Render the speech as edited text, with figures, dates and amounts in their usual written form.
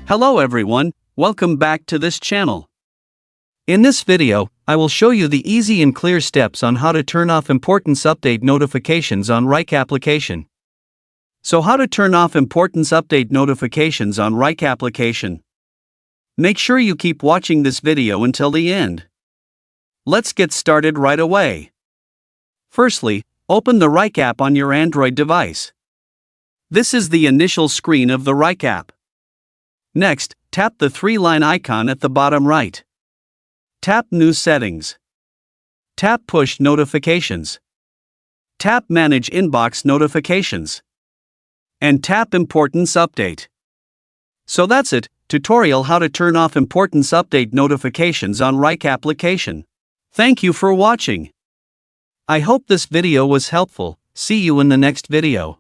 Hello everyone, welcome back to this channel. In this video, I will show you the easy and clear steps on how to turn off importance update notifications on Wrike application. So how to turn off importance update notifications on Wrike application. Make sure you keep watching this video until the end. Let's get started right away. Firstly, open the Wrike app on your Android device. This is the initial screen of the Wrike app. Next, tap the three-line icon at the bottom right. Tap New Settings. Tap Push Notifications. Tap Manage Inbox Notifications. And tap Importance Update. So that's it, tutorial how to turn off importance update notifications on Wrike application. Thank you for watching. I hope this video was helpful. See you in the next video.